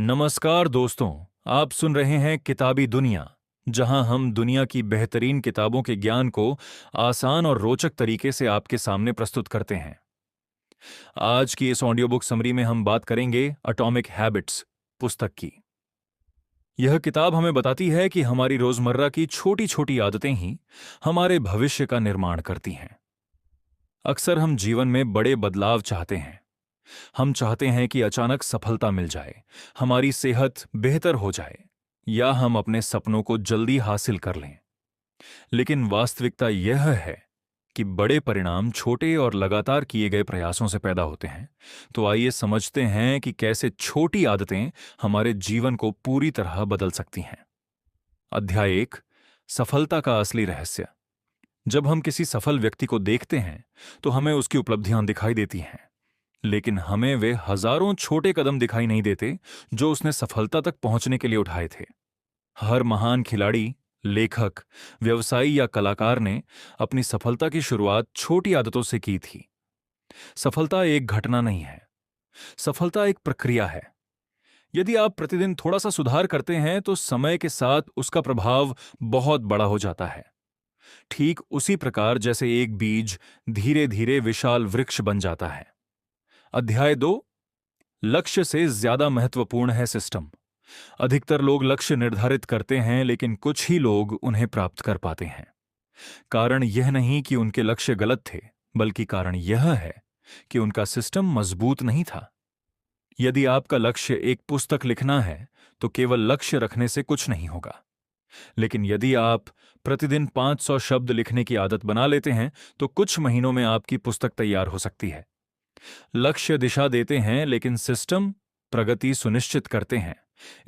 नमस्कार दोस्तों। आप सुन रहे हैं किताबी दुनिया, जहां हम दुनिया की बेहतरीन किताबों के ज्ञान को आसान और रोचक तरीके से आपके सामने प्रस्तुत करते हैं। आज की इस ऑडियो बुक समरी में हम बात करेंगे एटॉमिक हैबिट्स पुस्तक की। यह किताब हमें बताती है कि हमारी रोजमर्रा की छोटी छोटी आदतें ही हमारे भविष्य का निर्माण करती हैं। अक्सर हम जीवन में बड़े बदलाव चाहते हैं। हम चाहते हैं कि अचानक सफलता मिल जाए, हमारी सेहत बेहतर हो जाए, या हम अपने सपनों को जल्दी हासिल कर लें। लेकिन वास्तविकता यह है कि बड़े परिणाम छोटे और लगातार किए गए प्रयासों से पैदा होते हैं। तो आइए समझते हैं कि कैसे छोटी आदतें हमारे जीवन को पूरी तरह बदल सकती हैं। अध्याय 1, सफलता का असली रहस्य। जब हम किसी सफल व्यक्ति को देखते हैं तो हमें उसकी उपलब्धियां दिखाई देती हैं, लेकिन हमें वे हजारों छोटे कदम दिखाई नहीं देते जो उसने सफलता तक पहुंचने के लिए उठाए थे। हर महान खिलाड़ी, लेखक, व्यवसायी या कलाकार ने अपनी सफलता की शुरुआत छोटी आदतों से की थी। सफलता एक घटना नहीं है, सफलता एक प्रक्रिया है। यदि आप प्रतिदिन थोड़ा सा सुधार करते हैं तो समय के साथ उसका प्रभाव बहुत बड़ा हो जाता है। ठीक उसी प्रकार जैसे एक बीज धीरे धीरे विशाल वृक्ष बन जाता है। अध्याय 2, लक्ष्य से ज्यादा महत्वपूर्ण है सिस्टम। अधिकतर लोग लक्ष्य निर्धारित करते हैं, लेकिन कुछ ही लोग उन्हें प्राप्त कर पाते हैं। कारण यह नहीं कि उनके लक्ष्य गलत थे, बल्कि कारण यह है कि उनका सिस्टम मजबूत नहीं था। यदि आपका लक्ष्य एक पुस्तक लिखना है तो केवल लक्ष्य रखने से कुछ नहीं होगा। लेकिन यदि आप प्रतिदिन 500 शब्द लिखने की आदत बना लेते हैं तो कुछ महीनों में आपकी पुस्तक तैयार हो सकती है। लक्ष्य दिशा देते हैं, लेकिन सिस्टम प्रगति सुनिश्चित करते हैं।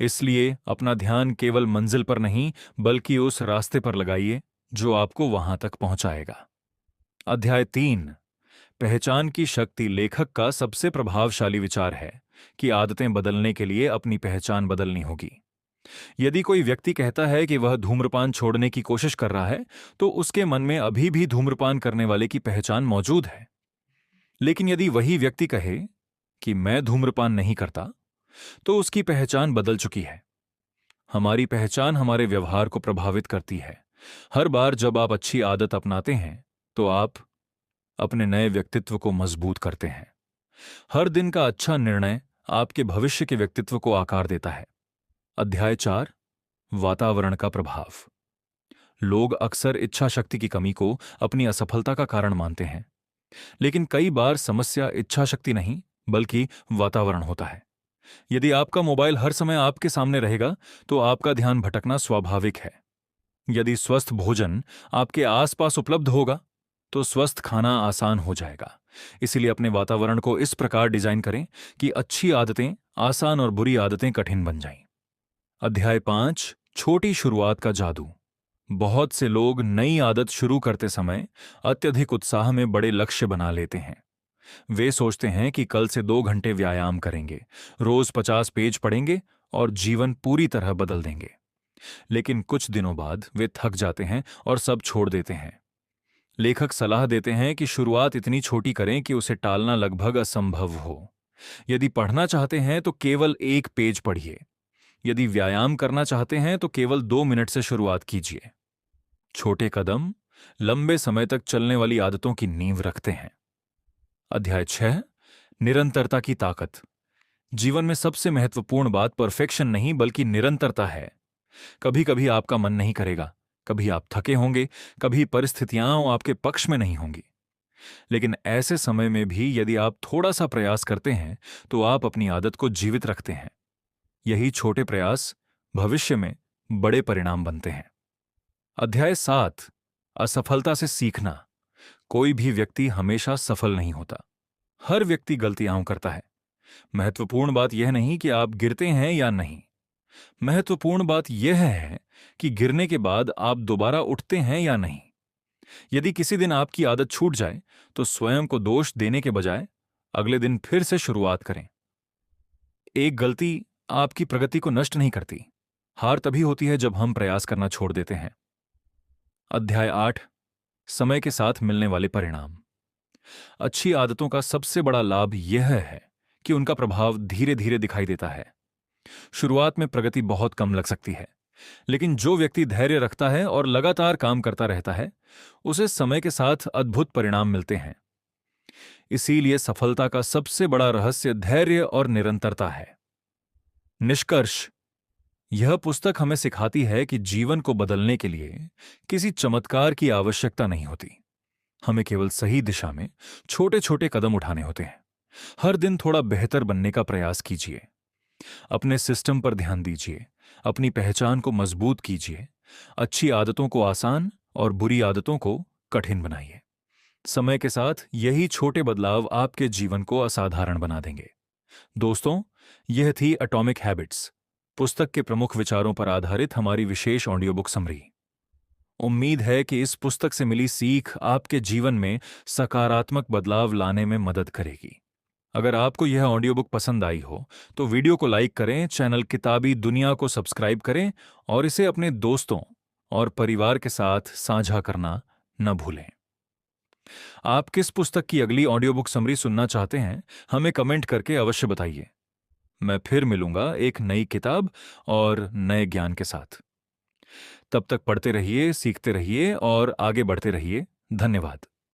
इसलिए अपना ध्यान केवल मंजिल पर नहीं, बल्कि उस रास्ते पर लगाइए जो आपको वहां तक पहुंचाएगा। अध्याय 3, पहचान की शक्ति। लेखक का सबसे प्रभावशाली विचार है कि आदतें बदलने के लिए अपनी पहचान बदलनी होगी। यदि कोई व्यक्ति कहता है कि वह धूम्रपान छोड़ने की कोशिश कर रहा है, तो उसके मन में अभी भी धूम्रपान करने वाले की पहचान मौजूद है। लेकिन यदि वही व्यक्ति कहे कि मैं धूम्रपान नहीं करता, तो उसकी पहचान बदल चुकी है। हमारी पहचान हमारे व्यवहार को प्रभावित करती है। हर बार जब आप अच्छी आदत अपनाते हैं तो आप अपने नए व्यक्तित्व को मजबूत करते हैं। हर दिन का अच्छा निर्णय आपके भविष्य के व्यक्तित्व को आकार देता है। अध्याय 4, वातावरण का प्रभाव। लोग अक्सर इच्छा शक्ति की कमी को अपनी असफलता का कारण मानते हैं, लेकिन कई बार समस्या इच्छा शक्ति नहीं बल्कि वातावरण होता है। यदि आपका मोबाइल हर समय आपके सामने रहेगा तो आपका ध्यान भटकना स्वाभाविक है। यदि स्वस्थ भोजन आपके आसपास उपलब्ध होगा तो स्वस्थ खाना आसान हो जाएगा। इसीलिए अपने वातावरण को इस प्रकार डिजाइन करें कि अच्छी आदतें आसान और बुरी आदतें कठिन बन जाएं। अध्याय 5, छोटी शुरुआत का जादू। बहुत से लोग नई आदत शुरू करते समय अत्यधिक उत्साह में बड़े लक्ष्य बना लेते हैं। वे सोचते हैं कि कल से 2 घंटे व्यायाम करेंगे, रोज 50 पेज पढ़ेंगे और जीवन पूरी तरह बदल देंगे। लेकिन कुछ दिनों बाद वे थक जाते हैं और सब छोड़ देते हैं। लेखक सलाह देते हैं कि शुरुआत इतनी छोटी करें कि उसे टालना लगभग असंभव हो। यदि पढ़ना चाहते हैं तो केवल 1 पेज पढ़िए। यदि व्यायाम करना चाहते हैं तो केवल 2 मिनट से शुरुआत कीजिए। छोटे कदम लंबे समय तक चलने वाली आदतों की नींव रखते हैं। अध्याय 6, निरंतरता की ताकत। जीवन में सबसे महत्वपूर्ण बात परफेक्शन नहीं बल्कि निरंतरता है। कभी कभी आपका मन नहीं करेगा, कभी आप थके होंगे, कभी परिस्थितियां आपके पक्ष में नहीं होंगी। लेकिन ऐसे समय में भी यदि आप थोड़ा सा प्रयास करते हैं तो आप अपनी आदत को जीवित रखते हैं। यही छोटे प्रयास भविष्य में बड़े परिणाम बनते हैं। अध्याय 7, असफलता से सीखना। कोई भी व्यक्ति हमेशा सफल नहीं होता। हर व्यक्ति गलतियां करता है। महत्वपूर्ण बात यह नहीं कि आप गिरते हैं या नहीं, महत्वपूर्ण बात यह है कि गिरने के बाद आप दोबारा उठते हैं या नहीं। यदि किसी दिन आपकी आदत छूट जाए तो स्वयं को दोष देने के बजाय अगले दिन फिर से शुरुआत करें। एक गलती आपकी प्रगति को नष्ट नहीं करती। हार तभी होती है जब हम प्रयास करना छोड़ देते हैं। अध्याय 8, समय के साथ मिलने वाले परिणाम। अच्छी आदतों का सबसे बड़ा लाभ यह है कि उनका प्रभाव धीरे धीरे दिखाई देता है। शुरुआत में प्रगति बहुत कम लग सकती है, लेकिन जो व्यक्ति धैर्य रखता है और लगातार काम करता रहता है, उसे समय के साथ अद्भुत परिणाम मिलते हैं। इसीलिए सफलता का सबसे बड़ा रहस्य धैर्य और निरंतरता है। निष्कर्ष, यह पुस्तक हमें सिखाती है कि जीवन को बदलने के लिए किसी चमत्कार की आवश्यकता नहीं होती। हमें केवल सही दिशा में छोटे छोटे कदम उठाने होते हैं। हर दिन थोड़ा बेहतर बनने का प्रयास कीजिए। अपने सिस्टम पर ध्यान दीजिए, अपनी पहचान को मजबूत कीजिए, अच्छी आदतों को आसान और बुरी आदतों को कठिन बनाइए। समय के साथ यही छोटे बदलाव आपके जीवन को असाधारण बना देंगे। दोस्तों, यह थी एटॉमिक हैबिट्स, पुस्तक के प्रमुख विचारों पर आधारित हमारी विशेष ऑडियो बुक समरी। उम्मीद है कि इस पुस्तक से मिली सीख आपके जीवन में सकारात्मक बदलाव लाने में मदद करेगी। अगर आपको यह ऑडियो बुक पसंद आई हो तो वीडियो को लाइक करें, चैनल किताबी दुनिया को सब्सक्राइब करें और इसे अपने दोस्तों और परिवार के साथ साझा करना न भूलें। आप किस पुस्तक की अगली ऑडियो बुक समरी सुनना चाहते हैं, हमें कमेंट करके अवश्य बताइए। मैं फिर मिलूंगा एक नई किताब और नए ज्ञान के साथ। तब तक पढ़ते रहिए, सीखते रहिए और आगे बढ़ते रहिए। धन्यवाद।